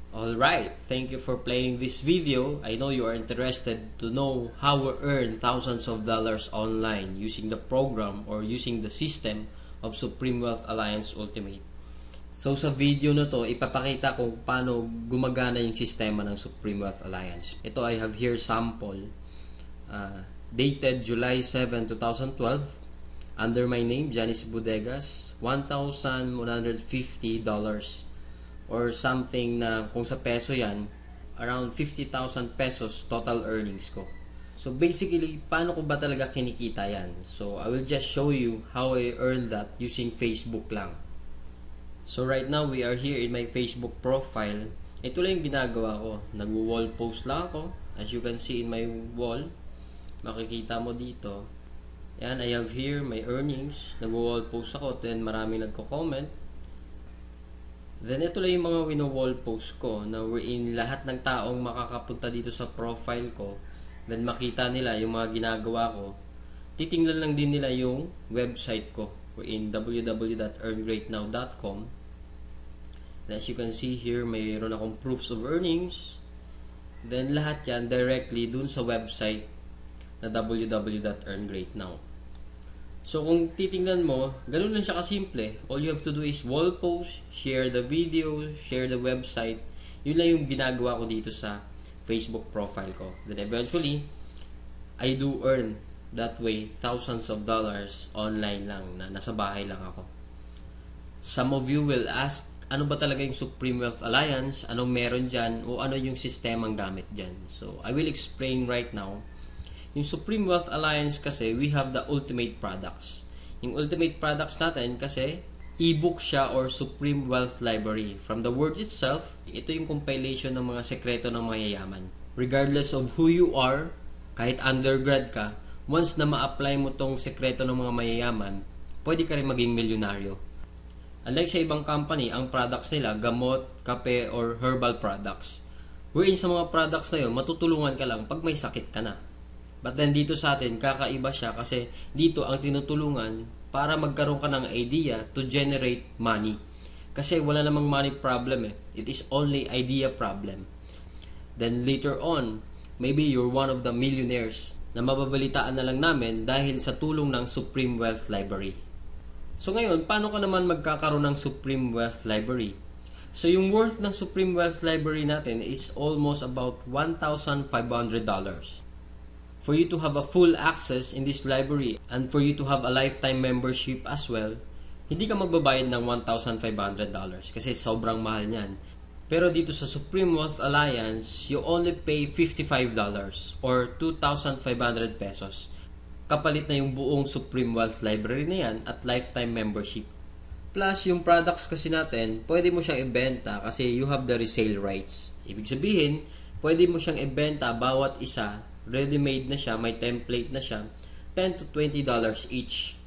Alright, thank you for playing this video. I know you are interested to know how we earn thousands of dollars online using the program or using the system of Supreme Wealth Alliance Ultimate. So sa video na to, ipapakita ko paano gumagana yung sistema ng Supreme Wealth Alliance. Ito I have here sample dated July 7, 2012 under my name, Janice Bodegas, $1,150 or something na kung sa peso yan, around 50,000 pesos total earnings ko. So basically, paano ko ba talaga kinikita yan? So I will just show you how I earned that using Facebook lang. So right now, we are here in my Facebook profile. Ito lang yung ginagawa ko. Nag-wall post lang ako. As you can see in my wall, makikita mo dito. Yan, I have here my earnings. Nag-wall post ako, then maraming nagko-comment. Then ito lang yung mga wino-wall post ko na wherein lahat ng taong makakapunta dito sa profile ko, then makita nila yung mga ginagawa ko. Titingnan lang din nila yung website ko wherein www.earngreatnow.com. As you can see here, mayroon akong proofs of earnings. Then lahat yan directly dun sa website na www.earngreatnow. So kung titingnan mo, ganun lang siya kasimple. All you have to do is wall post, share the video, share the website. Yun lang yung ginagawa ko dito sa Facebook profile ko. Then eventually, I do earn that way thousands of dollars online lang na nasa bahay lang ako. Some of you will ask, ano ba talaga yung Supreme Wealth Alliance? Anong meron dyan? O ano yung sistemang gamit dyan? So I will explain right now. Yung Supreme Wealth Alliance kasi, we have the ultimate products. Yung ultimate products natin kasi, e-book siya or Supreme Wealth Library. From the word itself, ito yung compilation ng mga sekreto ng mayayaman. Regardless of who you are, kahit undergrad ka, once na ma-apply mo tong sekreto ng mga mayayaman, pwede ka rin maging milyonaryo. Unlike sa ibang company, ang products nila, gamot, kape, or herbal products. Wherein sa mga products na yun, matutulungan ka lang pag may sakit ka na. But then dito sa atin, kakaiba siya kasi dito ang tinutulungan para magkaroon ka ng idea to generate money. Kasi wala namang money problem eh. It is only idea problem. Then later on, maybe you're one of the millionaires na mababalitaan na lang namin dahil sa tulong ng Supreme Wealth Library. So ngayon, paano ka naman magkakaroon ng Supreme Wealth Library? So yung worth ng Supreme Wealth Library natin is almost about $1,500. For you to have a full access in this library and for you to have a lifetime membership as well, hindi ka magbabayad ng $1,500 kasi sobrang mahal niyan. Pero dito sa Supreme Wealth Alliance, you only pay $55 or 2,500 pesos. Kapalit na yung buong Supreme Wealth Library na yan at lifetime membership. Plus, yung products kasi natin, pwede mo siyang ibenta kasi you have the resale rights. Ibig sabihin, pwede mo siyang ibenta bawat isa. Ready-made na siya, may template na siya, $10 to $20 each.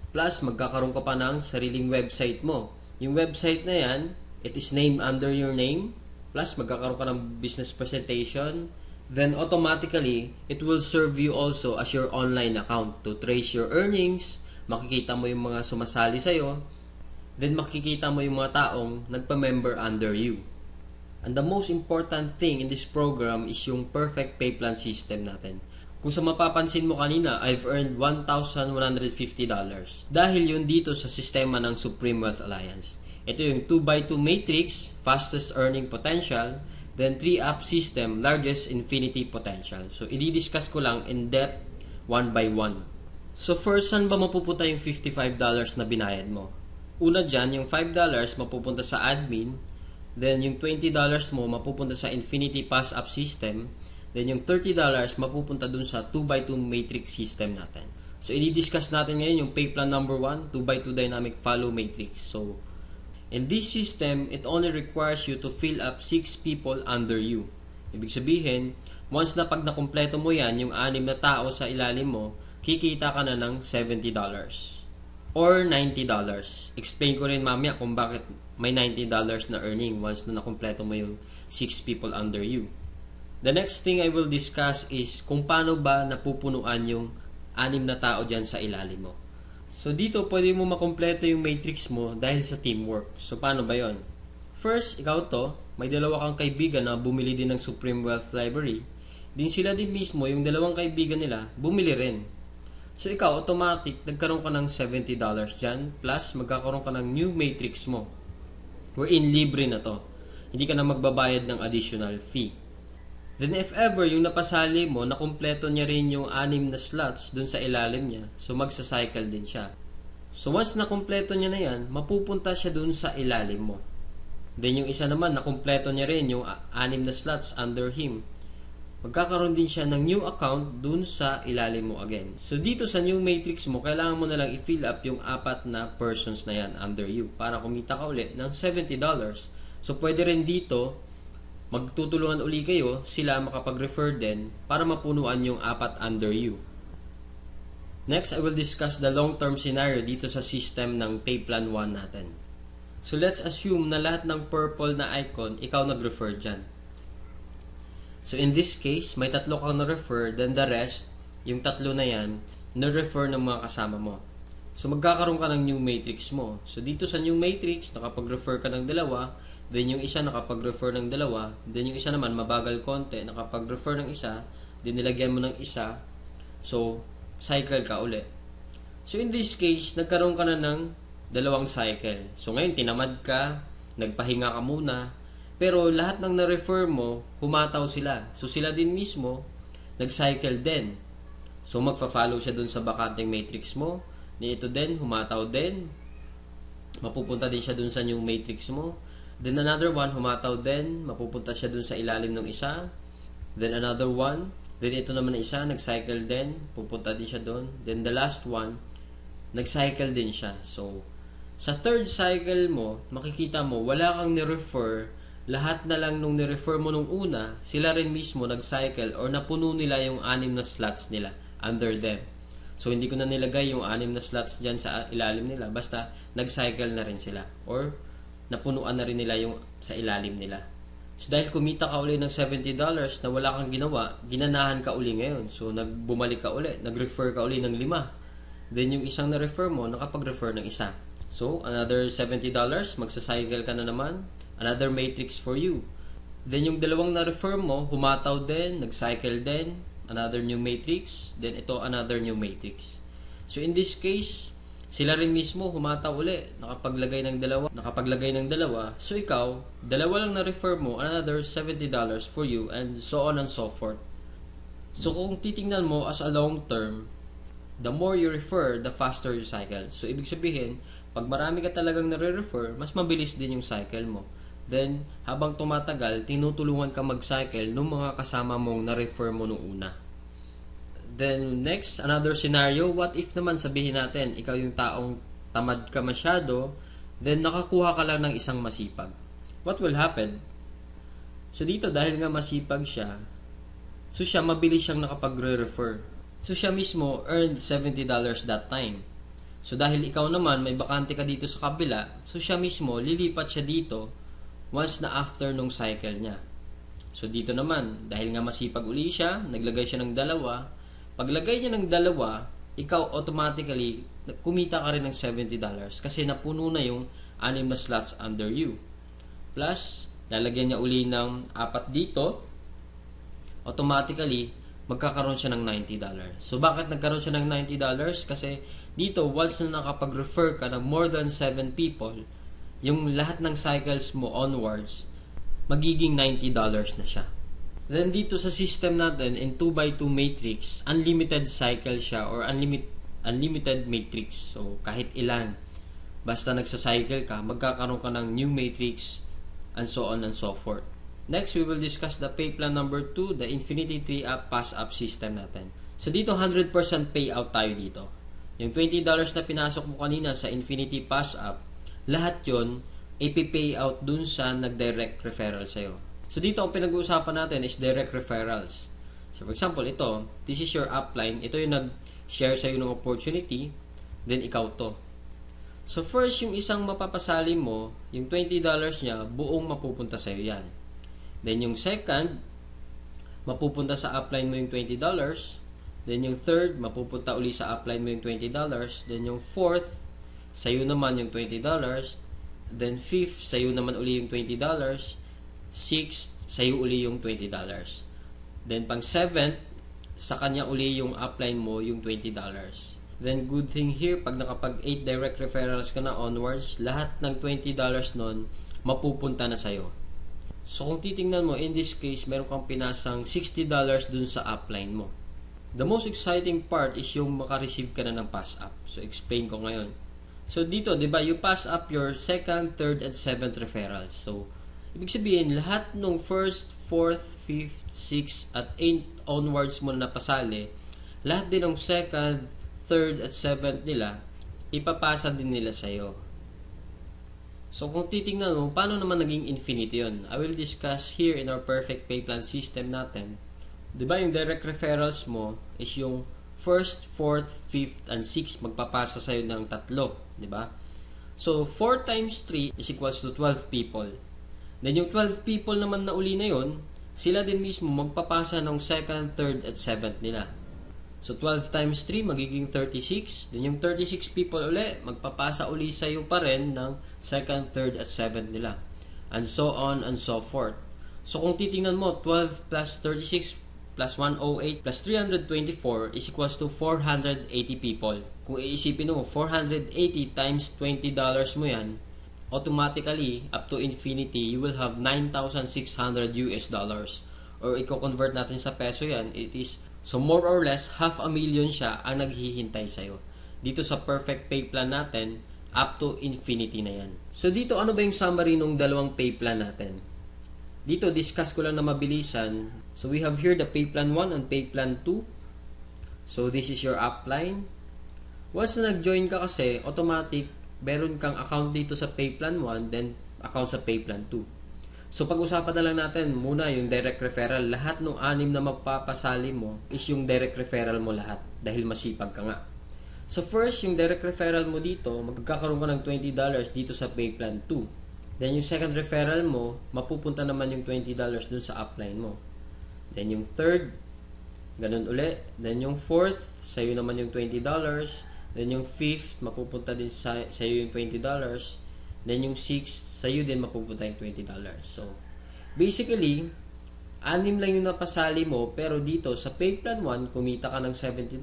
Plus, magkakaroon ka pa ng sariling website mo. Yung website na yan, it is named under your name. Plus, magkakaroon ka ng business presentation. Then, automatically, it will serve you also as your online account to trace your earnings. Makikita mo yung mga sumasali sa'yo. Then, makikita mo yung mga taong nagpa-member under you. And the most important thing in this program is yung perfect pay plan system natin. Kung sa mapapansin mo kanina, I've earned $1,150 dahil yun dito sa sistema ng Supreme Wealth Alliance. Ito yung 2x2 matrix, fastest earning potential, then 3-up system, largest infinity potential. So, i-discuss ko lang in depth, one by one. So, first, saan ba mapupunta yung $55 na binayad mo? Una dyan, yung $5 mapupunta sa admin. Then, yung $20 mo mapupunta sa Infinity Pass Up System. Then, yung $30 mapupunta dun sa 2x2 Matrix System natin. So, i-discuss natin ngayon yung pay plan number 1, 2x2 Dynamic Follow Matrix. So, in this system, it only requires you to fill up 6 people under you. Ibig sabihin, once na pag nakumpleto mo yan, yung 6 na tao sa ilalim mo, kikita ka na ng $70 or $90. Explain ko rin mamaya kung bakit may $90 na earning once na nakumpleto mo yung 6 people under you. The next thing I will discuss is kung paano ba napupunuan yung 6 na tao dyan sa ilalim mo. So dito pwede mo makumpleto yung matrix mo dahil sa teamwork. So paano ba yon? First, ikaw to, may dalawa kang kaibigan na bumili din ng Supreme Wealth Library, din sila din mismo, yung dalawang kaibigan nila, bumili rin. So ikaw, automatic, nagkaroon ka ng $70 dyan, plus magkakaroon ka ng new matrix mo. Wherein libre na to. Hindi ka na magbabayad ng additional fee. Then if ever, yung napasali mo, nakumpleto niya rin yung 6 na slots dun sa ilalim niya, so magsacycle din siya. So once nakumpleto niya na yan, mapupunta siya dun sa ilalim mo. Then yung isa naman, nakumpleto niya rin yung 6 na slots under him. Magkakaroon din siya ng new account dun sa ilalim mo again. So dito sa new matrix mo, kailangan mo na lang i-fill up yung 4 na persons na yan under you para kumita ka uli ng $70. So pwede rin dito, magtutulungan uli kayo, sila makapag-refer din para mapunuan yung 4 under you. Next, I will discuss the long-term scenario dito sa system ng Pay Plan 1 natin. So let's assume na lahat ng purple na icon, ikaw nag-refer dyan. So in this case, may 3 kang na-refer, then the rest, yung 3 na yan, na-refer ng mga kasama mo. So magkakaroon ka ng new matrix mo. So dito sa new matrix, nakapag-refer ka ng 2, then yung isa nakapag-refer ng 2, then yung isa naman mabagal konti, nakapag-refer ng isa, then nilagyan mo ng isa, so cycle ka uli. So in this case, nagkaroon ka na ng 2 cycle. So ngayon, tinamad ka, nagpahinga ka muna, pero lahat ng na-refer mo, humataw sila. So sila din mismo, nag-cycle din. So magfa-follow siya dun sa bakanting matrix mo, ito din, humataw din, mapupunta din siya dun sa new matrix mo. Then another one, humataw din, mapupunta siya dun sa ilalim ng isa. Then another one, then ito naman na isa, nag-cycle din, pupunta din siya dun. Then the last one, nag-cycle din siya. So, sa third cycle mo, makikita mo, wala kang ni-refer, lahat na lang nung ni-refer mo nung una, sila rin mismo nag-cycle or napuno nila yung 6 na slots nila under them. So, hindi ko na nilagay yung 6 na slots dyan sa ilalim nila. Basta, nag-cycle na rin sila. Or, napunuan na rin nila yung sa ilalim nila. So, dahil kumita ka uli ng $70 na wala kang ginawa, ginanahan ka uli ngayon. So, bumalik ka uli. Nag-refer ka uli ng 5. Then, yung isang na-refer mo, nakapag-refer ng isa. So, another $70, magsacycle ka na naman. Another matrix for you. Then, yung 2 na-refer mo, humataw din, nag-cycle din. Another new matrix, then ito another new matrix. So in this case, sila rin mismo humataw uli, nakapaglagay ng 2. So ikaw, 2 lang na-refer mo, another $70 for you, and so on and so forth. So kung titingnan mo as a long term, the more you refer, the faster you cycle. So ibig sabihin, pag marami ka talagang nare-refer, mas mabilis din yung cycle mo. Then, habang tumatagal, tinutulungan ka mag-cycle ng mga kasama mong na-refer mo nung una. Then, next, another scenario. What if naman sabihin natin, ikaw yung taong tamad ka masyado, then nakakuha ka lang ng isang masipag. What will happen? So, dito, dahil nga masipag siya, so siya, mabilis siyang nakapag-refer. So, siya mismo earned $70 that time. So, dahil ikaw naman, may bakante ka dito sa kabila, so siya mismo, lilipat siya dito, once na after nung cycle niya. So dito naman, dahil nga masipag uli siya, naglagay siya ng 2. Paglagay niya ng 2, ikaw automatically, kumita ka rin ng $70 kasi napuno na yung 6 na slots under you. Plus, lalagyan niya uli ng 4 dito, automatically, magkakaroon siya ng $90. So bakit nagkaroon siya ng $90? Kasi dito, once na nakapag-refer ka ng more than 7 people, yung lahat ng cycles mo onwards, magiging $90 na siya. Then dito sa system natin, in 2x2 matrix, unlimited cycle siya or unlimited matrix. So kahit ilan, basta nagsa-cycle ka, magkakaroon ka ng new matrix, and so on and so forth. Next, we will discuss the pay plan number 2, the Infinity 3-up pass-up system natin. So dito, 100% payout tayo dito. Yung $20 na pinasok mo kanina sa Infinity pass-up, lahat yon ipipay out dun sa nag-direct referral sa'yo. So dito, ang pinag-uusapan natin is direct referrals. So for example, ito, this is your upline. Ito yung nag-share sa'yo ng opportunity, then ikaw to. So first, yung isang mapapasali mo, yung $20 niya, buong mapupunta sa'yo yan. Then yung second, mapupunta sa upline mo yung $20. Then yung third, mapupunta uli sa upline mo yung $20. Then yung fourth, sa'yo naman yung $20. Then fifth, sa'yo naman uli yung $20. 6th, sa'yo uli yung $20. Then, pang 7th, sa kanya uli yung upline mo yung $20. Then, good thing here, pag nakapag 8 direct referrals ka na onwards, lahat ng $20 nun, mapupunta na sa'yo. So, kung titingnan mo, in this case, meron kang pinasang $60 dun sa upline mo. The most exciting part is yung makareceive ka na ng pass up. So, explain ko ngayon. So, dito, di ba, you pass up your 2nd, 3rd, and 7th referrals. So, ibig sabihin, lahat ng 1st, 4th, 5th, 6th, at 8th onwards mo na napasali, lahat din ng 2nd, 3rd, at 7th nila, ipapasa din nila sa'yo. So, kung titingnan mo, paano naman naging infinite yun? I will discuss here in our perfect pay plan system natin. Diba yung direct referrals mo is yung 1st, 4th, 5th, and 6th magpapasa sa'yo ng 3. Diba? So, 4 times 3 is equals to 12 people. Then, yung 12 people naman na uli na yun, sila din mismo magpapasa ng 2nd, 3rd, at 7th nila. So, 12 times 3 magiging 36. Then, yung 36 people uli, magpapasa uli sa'yo pa rin ng 2nd, 3rd, at 7th nila. And so on and so forth. So, kung titingnan mo, 12 plus 36 plus 108 plus 324 is equals to 480 people. Kung iisipin mo, 480 times $20 mo yan, automatically, up to infinity, you will have $9,600 US dollars. Or i-convert natin sa peso yan, it is, so more or less, 500,000 siya ang naghihintay sa'yo. Dito sa perfect pay plan natin, up to infinity na yan. So dito, ano ba yung summary ng dalawang pay plan natin? Dito, discuss ko lang na mabilisan. So, we have here the pay plan 1 and pay plan 2. So, this is your upline. Once na nag-join ka kasi, automatic, meron kang account dito sa pay plan 1, then account sa pay plan 2. So, pag-usapan na lang natin muna yung direct referral. Lahat ng 6 na magpapasali mo is yung direct referral mo lahat dahil masipag ka nga. So, first, yung direct referral mo dito, magkakaroon ka ng $20 dito sa pay plan 2. Then, yung second referral mo, mapupunta naman yung $20 dun sa upline mo. Then, yung third, ganun uli. Then, yung fourth, sa'yo naman yung $20. Then, yung fifth, mapupunta din sa'yo yung $20. Then, yung sixth, sa'yo din mapupunta yung $20. So, basically, 6 lang yung napasali mo, pero dito sa pay plan 1, kumita ka ng $70.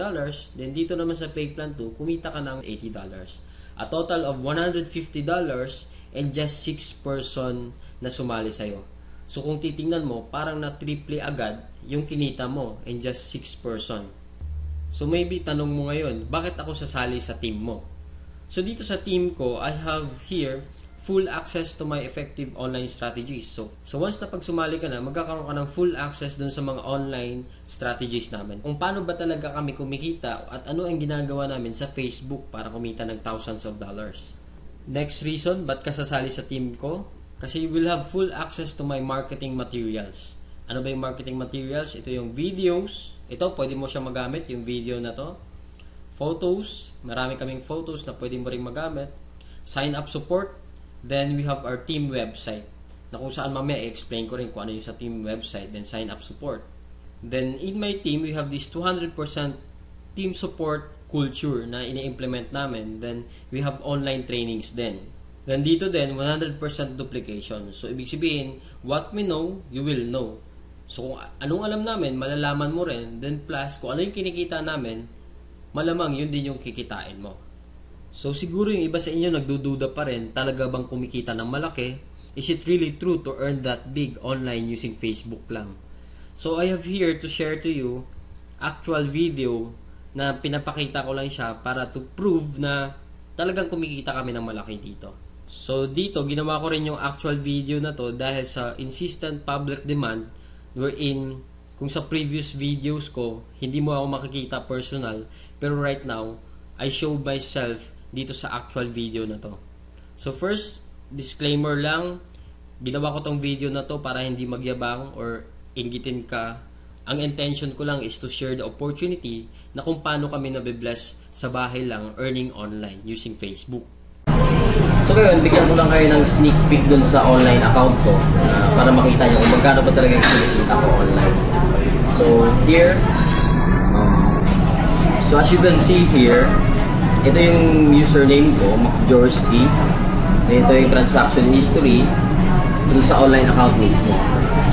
Then, dito naman sa pay plan 2, kumita ka ng $80. A total of $150 and just 6 person na sumali sa'yo. So, kung titingnan mo, parang na-triple agad yung kinita mo and just 6 person. So, maybe tanong mo ngayon, bakit ako sasali sa team mo? So, dito sa team ko, I have here full access to my effective online strategies. So once na pag sumali ka na, magkakaroon ka ng full access dun sa mga online strategies namin. Kung paano ba talaga kami kumikita at ano ang ginagawa namin sa Facebook para kumita ng thousands of dollars. Next reason, ba't ka sasali sa team ko? Kasi you will have full access to my marketing materials. Ano ba yung marketing materials? Ito yung videos. Ito, pwede mo siya magamit, yung video na to. Photos. Marami kaming photos na pwede mo rin magamit. Sign up support. Then, we have our team website na kung saan mamaya i-explain ko rin kung ano yung sa team website. Then, sign up support. Then, in my team, we have this 200% team support culture na ini-implement namin. Then, we have online trainings din. Then, dito din, 100% duplication. So, ibig sabihin, what we know, you will know. So, kung anong alam namin, malalaman mo rin. Then, plus, kung ano yung kinikita namin, malamang yun din yung kikitain mo. So, siguro yung iba sa inyo nagdududa pa rin, talaga bang kumikita ng malaki? Is it really true to earn that big online using Facebook lang? So, I have here to share to you actual video na pinapakita ko lang siya para to prove na talagang kumikita kami ng malaki dito. So, dito, ginawa ko rin yung actual video na to dahil sa insistent public demand wherein kung sa previous videos ko, hindi mo ako makikita personal, pero right now, I show myself dito sa actual video na to. So first, disclaimer lang, ginawa ko tong video na to para hindi magyabang or inggitin ka. Ang intention ko lang is to share the opportunity na kung paano kami nabibless sa bahay lang earning online using Facebook. So ngayon, bigyan ko lang kayo ng sneak peek dun sa online account ko para makita nyo kung magkano ba talaga yung kinikita ko online. So here, so as you can see here, ito yung username ko, MacJorsky. Ito yung transaction history. dun sa online account mismo.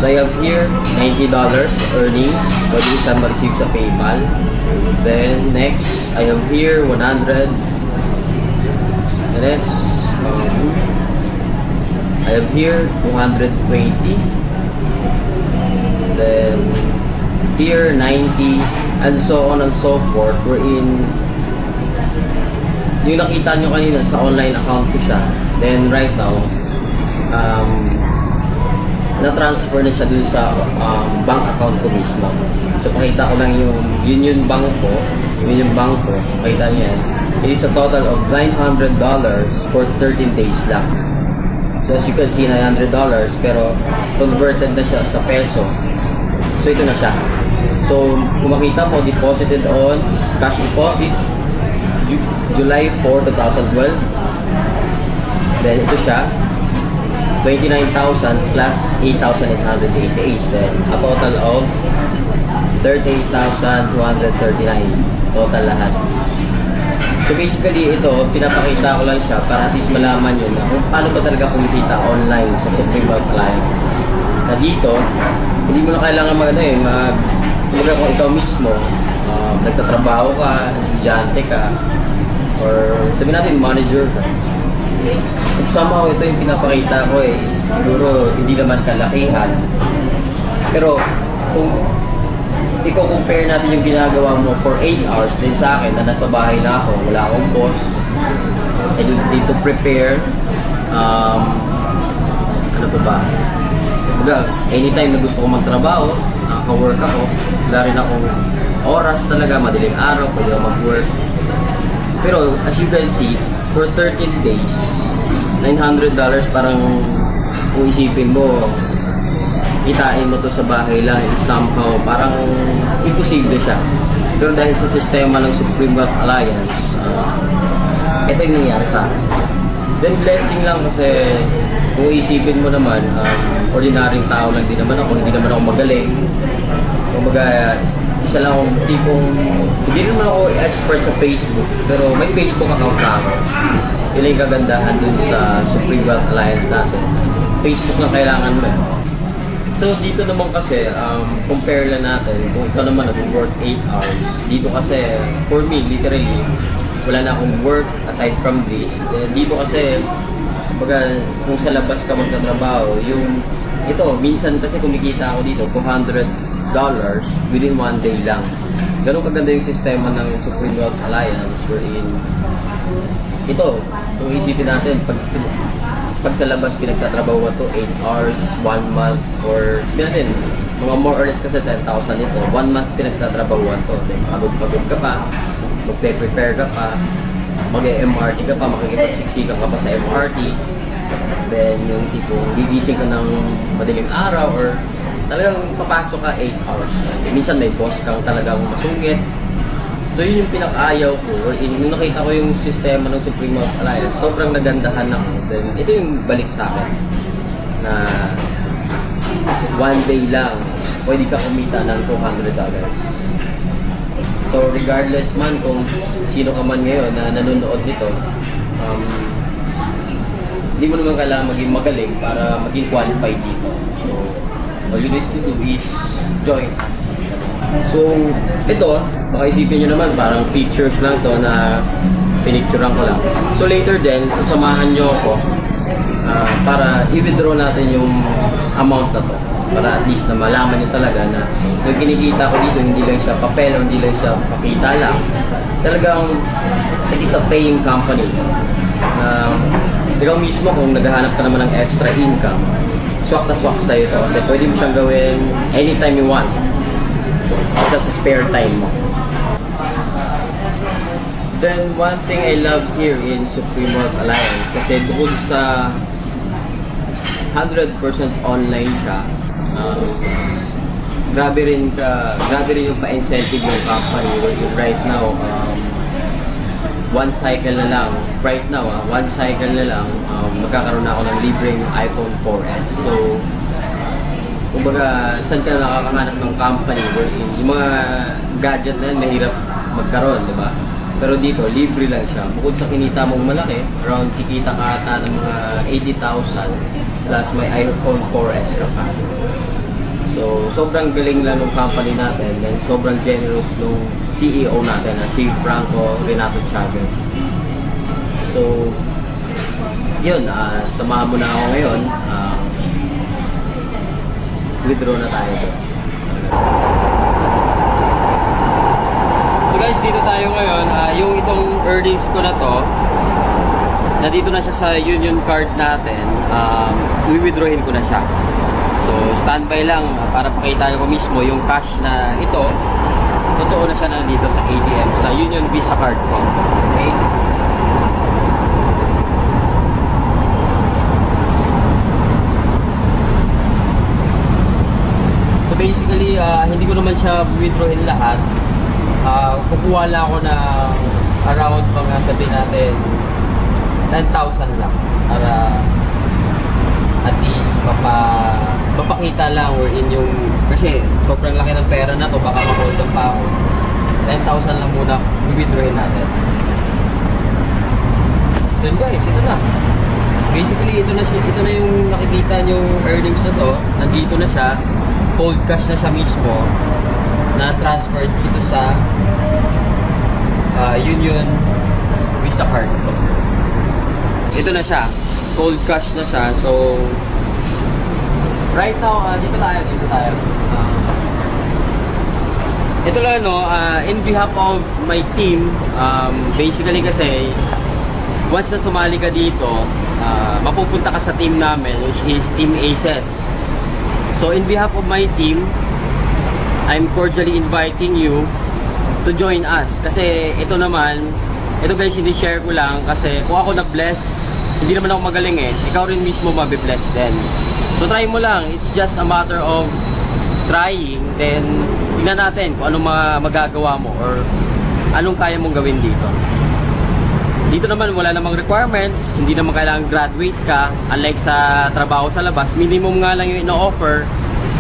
So I have here $90 earnings. Pwede siya ma-receive sa PayPal. Then next, I have here 100. The next, I have here 220. Then here 90, and so on and so forth. We're in yung nakita nyo kanina sa online account ko siya. Then right now, na-transfer na siya dun sa bank account ko mismo. So pakita ko lang yung bank ko. Yun yung bank ko. Pakita niya yan. It is a total of $900 for 13 days lang. So as you can see, $900, pero converted na siya sa peso. So ito na siya. So kung makita mo, deposited on cash deposit July 4, 2012. Then ito siya, 29,000 plus 8,888. Then a total of 38,239 total lahat. So basically ito, pinapakita ko lang siya para at least malaman nyo na kung paano ba talaga kumikita online sa Supreme Wealth Alliance. Na dito, hindi mo na kailangan kumbaga kung ikaw mismo, nagtatrabaho ka, estudyante ka, or sabihin natin manager ka. Somehow ito yung pinapakita ko is siguro hindi naman kalakihan. Pero kung i-compare natin yung ginagawa mo for 8 hours din sa akin na nasa bahay na ako, wala akong boss, I need to prepare, ano pa ba? Anytime na gusto ko magtrabaho, nakaka-work ako, wala rin akong oras talaga, madaling araw, pwede ako mag-work. Pero as you can see, for 13 days, $900 parang kung isipin mo, kitain mo to sa bahay lang, somehow parang imposible siya. Pero dahil sa sistema ng Supreme Wealth Alliance, ito yung nangyari sa akin. Then blessing lang kasi kung isipin mo naman, ordinaryong tao lang din naman ako, hindi naman ako magaling. Kumbaga, isa lang akong tipong, hindi naman ako expert sa Facebook, pero may Facebook account na ako. Yun yung kagandahan dun sa Supreme Wealth Alliance natin. Facebook lang kailangan mo. So dito naman kasi, compare lang natin kung ikaw naman nag-work 8 hours. Dito kasi, for me, literally, wala na akong work aside from this. Dito kasi, kung sa labas ka magtatrabaho, ito, minsan kasi kumikita ako dito, $200 within 1 day lang. Ganun kaganda yung sistema ng Supreme Wealth Alliance wherein ito, kung isipin natin, pag sa labas pinagtatrabaho to 8 hours, 1 month, or sabihin natin, mga more or less kasi 10,000 ito, 1 month pinagtatrabaho to. Then, pagod ka pa, magpe-prepare ka pa, mag-MRT ka pa, makikipagsiksikan ka pa sa MRT. Then, yung tipong gigising ka ng madaling araw or talagang papasok ka 8 hours. Minsan may boss kang talagang masungit. So yun yung pinaka-ayaw ko. Nung nakita ko yung sistema ng Supreme Wealth Alliance, sobrang nagandahan ako. Then, ito yung balik sa akin na 1 day lang, pwede ka kumita ng $200. So regardless man kung sino ka man ngayon na nanonood nito, hindi mo naman kailangan maging magaling para maging qualified dito. So all you need to do is join us. So ito, baka isipin nyo naman parang pictures lang to na pinicturean ko lang. So later din, sasamahan nyo ako para i-withdraw natin yung amount na to. Para at least na malaman nyo talaga na yung kinikita ko dito, hindi lang siya papel o hindi lang siya pakita lang. Talagang it is a paying company. Ikaw mismo kung naghahanap ka naman ng extra income, swak na swak sa'yo ito kasi pwede mo siyang gawin anytime you want. Sa spare time mo. Then one thing I love here in Supreme Wealth Alliance kasi bukod sa 100% online siya, grabe rin yung pa-incentive ng company right now. One cycle na lang, right now, one cycle na lang, magkakaroon na ako ng libreng iPhone 4S. So, kumbaga, saan ka nakakahanap ng company wherein yung mga gadget na yan, mahirap magkaroon, di ba? Pero dito, libre lang siya. Bukod sa kinita mong malaki, around kikita ka ata ng mga 80,000 plus may iPhone 4S ka pa. So, sobrang galing lang ng company natin and sobrang generous nung CEO natin na si Franco Renato Chavez. So, yun, samahan mo na ako ngayon. Withdraw na tayo. So guys, dito tayo ngayon. Yung itong earnings ko na to, nandito na siya sa union card natin. I-withdrawin ko na siya. So, standby lang para pakita ko mismo yung cash na ito. Totoo na siya nandito sa ATM, sa Union Visa card ko. Okay? So, basically, hindi ko naman siya withdrawin lahat. Kukuha lang ako ng around mga sabihin natin 10,000 lang para at least mapakita lang or in yung kasi sobrang laki ng pera na to, baka ma-hold on pa ako. 10,000 lang muna i-withdrawin natin. Then guys, ito na. Basically, ito na yung nakikita yung earnings na to. Nandito na siya. Cold cash na siya mismo na transferred dito sa Union Visa card to. Ito na siya. Cold cash na siya. So, right now, dito tayo. Ito lang, no, in behalf of my team, basically kasi, once na sumali ka dito, mapupunta ka sa team namin, which is Team Aces. So, in behalf of my team, I'm cordially inviting you to join us. Kasi, ito guys, hindi share ko lang, kasi kung ako na-bless, hindi naman ako magaling ikaw rin mismo mabibless din. So try mo lang, it's just a matter of trying, then tingnan natin kung anong magagawa mo or anong kaya mong gawin dito. Dito naman wala namang requirements, hindi naman kailangan graduate ka, unlike sa trabaho sa labas, minimum nga lang yung ino-offer,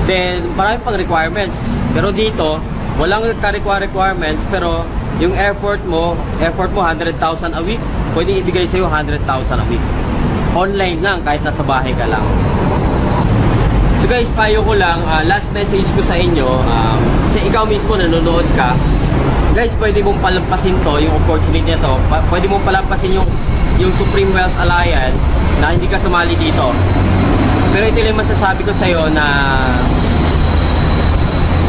then marami pang requirements. Pero dito, walang requirements, pero yung effort mo 100,000 a week, pwede ibigay sa'yo 100,000 a week. Online lang, kahit nasa bahay ka lang. So guys, payo ko lang, last message ko sa inyo, kasi ikaw mismo nanonood ka, guys, pwede mong palampasin to, yung opportunity na to, pwede mong palampasin yung Supreme Wealth Alliance na hindi ka sumali dito. Pero ito lang masasabi ko sa'yo na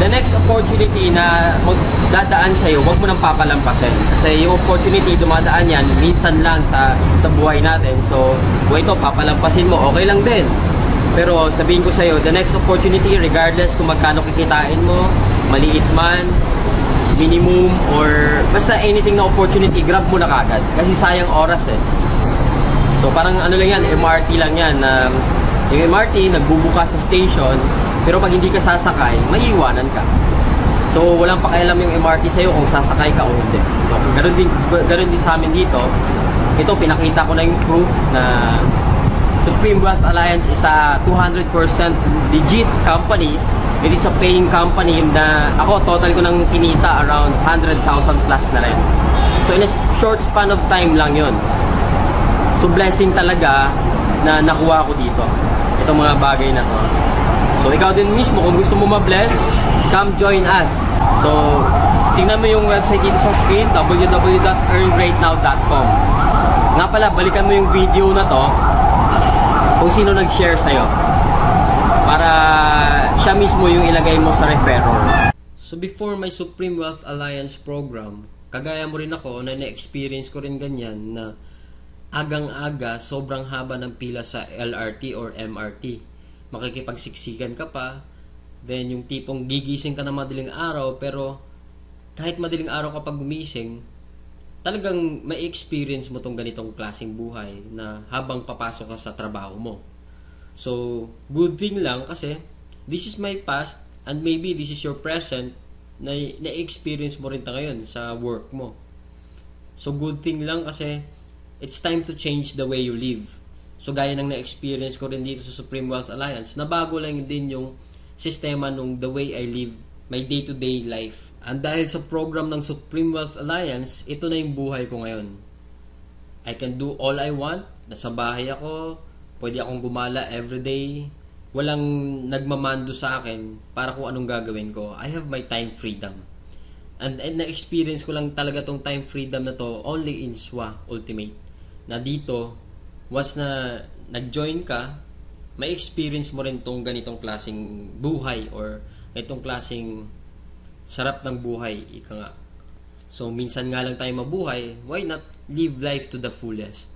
the next opportunity na magdadaan sa'yo, huwag mo nang papalampasin. Kasi yung opportunity, dumadaan yan, minsan lang sa buhay natin. So, kung ito, papalampasin mo, okay lang din. Pero sabihin ko sa'yo, the next opportunity, regardless kung magkano kikitain mo, maliit man, minimum, or basta anything na opportunity, grab mo na kagad. Kasi sayang oras So, parang ano lang yan, MRT lang yan. Yung MRT, nagbubuka sa station, pero pag hindi ka sasakay, maiiwanan ka. So, walang pakialam yung MRT sa'yo kung sasakay ka o hindi. So, ganun din sa amin dito. Ito, pinakita ko na yung proof na Supreme Wealth Alliance is a 200% legit company. It is a paying company na ako, total ko nang kinita around 100,000 plus na rin. So, in a short span of time lang yon. So, blessing talaga na nakuha ko dito. Itong mga bagay na to. So, ikaw din mismo, kung gusto mo ma-bless, come join us. So, tingnan mo yung website dito sa screen, www.earngreatnow.com. Nga pala, balikan mo yung video na to kung sino nag-share sa'yo. Para siya mismo yung ilagay mo sa referral. So, before my Supreme Wealth Alliance program, kagaya mo rin ako na na-experience ko rin ganyan na agang-aga, sobrang haba ng pila sa LRT or MRT. Makikipagsiksikan ka pa, then yung tipong gigising ka na madaling araw, pero kahit madaling araw kapag gumising, talagang may experience mo tong ganitong klaseng buhay na habang papasok ka sa trabaho mo. So, good thing lang kasi this is my past and maybe this is your present na na-experience mo rin ngayon sa work mo. So, good thing lang kasi it's time to change the way you live. So, gaya ng na-experience ko rin dito sa Supreme Wealth Alliance, nabago lang din yung sistema nung the way I live my day-to-day life. And dahil sa program ng Supreme Wealth Alliance, ito na yung buhay ko ngayon. I can do all I want. Nasa bahay ako, Pwede akong gumala everyday. Walang nagmamando sa akin para kung anong gagawin ko. I have my time freedom. And na-experience ko lang talaga tong time freedom na to only in SWA Ultimate. Na dito, once na nag-join ka, may experience mo rin tong ganitong klaseng buhay or ganitong klaseng sarap ng buhay, ika nga. So, minsan nga lang tayo mabuhay, why not live life to the fullest?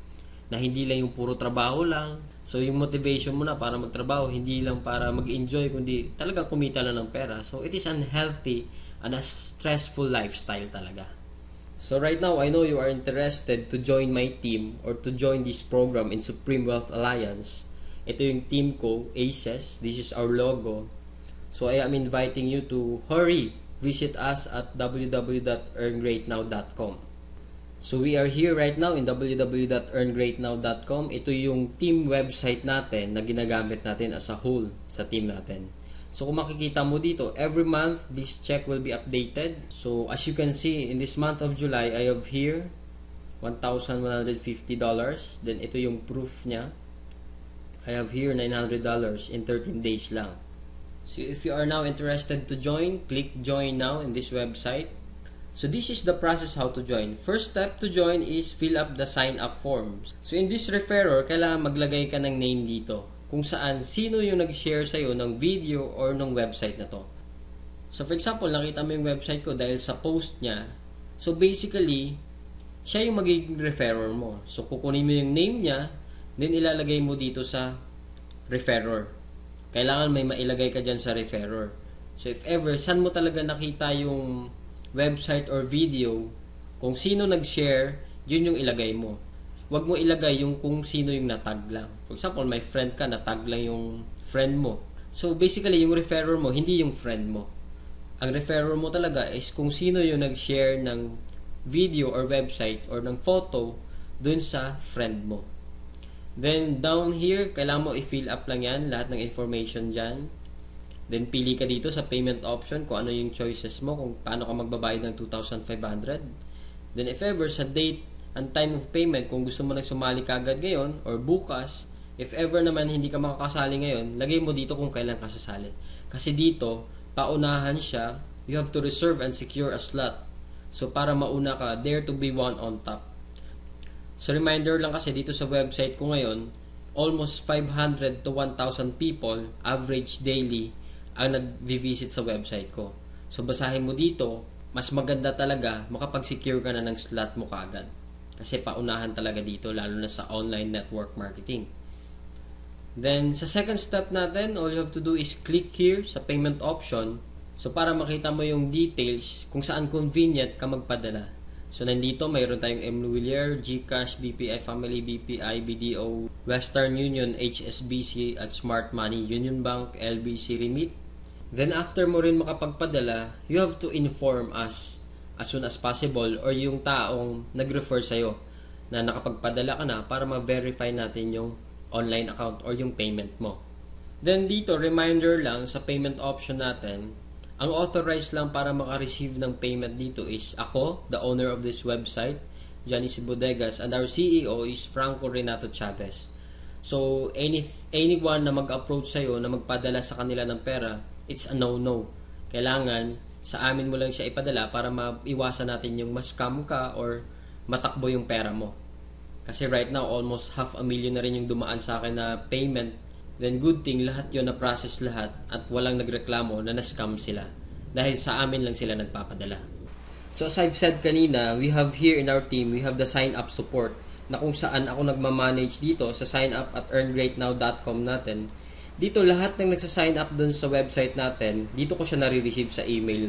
Na hindi lang yung puro trabaho lang. So, yung motivation mo na para magtrabaho, hindi lang para mag-enjoy, kundi talaga kumita lang ng pera. So, it is unhealthy and a stressful lifestyle talaga. So, right now, I know you are interested to join my team or to join this program in Supreme Wealth Alliance. Ito yung team ko, ACES. This is our logo. So, I am inviting you to hurry. Visit us at www.earngreatnow.com. So, we are here right now in www.earngreatnow.com. Ito yung team website natin na ginagamit natin as a whole sa team natin. So, kung makikita mo dito, every month, this check will be updated. So, as you can see, in this month of July, I have here $1,150. Then, ito yung proof niya. I have here $900 in 13 days lang. So, if you are now interested to join, click join now in this website. So, this is the process how to join. First step to join is fill up the sign up forms. So, in this referrer, kailangan maglagay ka ng name dito. Kung saan, sino yung nag-share sa'yo ng video or ng website na to. So, for example, nakita mo yung website ko dahil sa post niya. So, basically, siya yung magiging referrer mo. So, kukunin mo yung name niya, then ilalagay mo dito sa referrer. Kailangan may mailagay ka dyan sa referrer. So, if ever, saan mo talaga nakita yung website or video, kung sino nag-share, yun yung ilagay mo. Huwag mo ilagay yung kung sino yung natag lang. For example, may friend ka, natag lang yung friend mo. So, basically, yung referrer mo, hindi yung friend mo. Ang referrer mo talaga is kung sino yung nag-share ng video or website or ng photo dun sa friend mo. Then, down here, kailangan mo i-fill up lang yan, lahat ng information dyan. Then, pili ka dito sa payment option kung ano yung choices mo, kung paano ka magbabayad ng 2,500. Then, if ever, sa date and time of payment, kung gusto mo na sumali kagad ngayon or bukas, if ever naman hindi ka makakasali ngayon, lagay mo dito kung kailan ka sasali. Kasi dito, paunahan siya, you have to reserve and secure a slot. So, para mauna ka, dare to be one on top. So, reminder lang kasi dito sa website ko ngayon, almost 500 to 1,000 people, average daily, ang nag-visit sa website ko. So, basahin mo dito, mas maganda talaga makapag-secure ka na ng slot mo kaagad. Kasi paunahan talaga dito, lalo na sa online network marketing. Then, sa second step natin, all you have to do is click here sa payment option. So, para makita mo yung details kung saan convenient ka magpadala. So, nandito, mayroon tayong MWillier, GCash, BPI Family, BPI, BDO, Western Union, HSBC, at Smart Money, Union Bank, LBC Remit. Then, after mo rin makapagpadala, you have to inform us as soon as possible or yung taong nag-refer sa'yo na nakapagpadala ka na para ma-verify natin yung online account or yung payment mo. Then, dito, reminder lang sa payment option natin, ang authorized lang para maka-receive ng payment dito is ako, the owner of this website, Johnny C. Bodegas, and our CEO is Franco Renato Chavez. So, anyone na mag-approach sa'yo na magpadala sa kanila ng pera, it's a no-no. Kailangan, sa amin mo lang siya ipadala para maiwasan natin yung ma-scam ka or matakbo yung pera mo. Kasi right now, almost 500,000 na rin yung dumaan sa akin na payment. Then good thing, lahat yun na-process lahat at walang nagreklamo na na-scam sila. Dahil sa amin lang sila nagpapadala. So as I've said kanina, we have here in our team, we have the sign-up support na kung saan ako nagmamanage dito sa sign-up at earngreatnow.com natin. Dito lahat ng nagsa-sign up dun sa website natin, dito ko siya nare-receive sa email.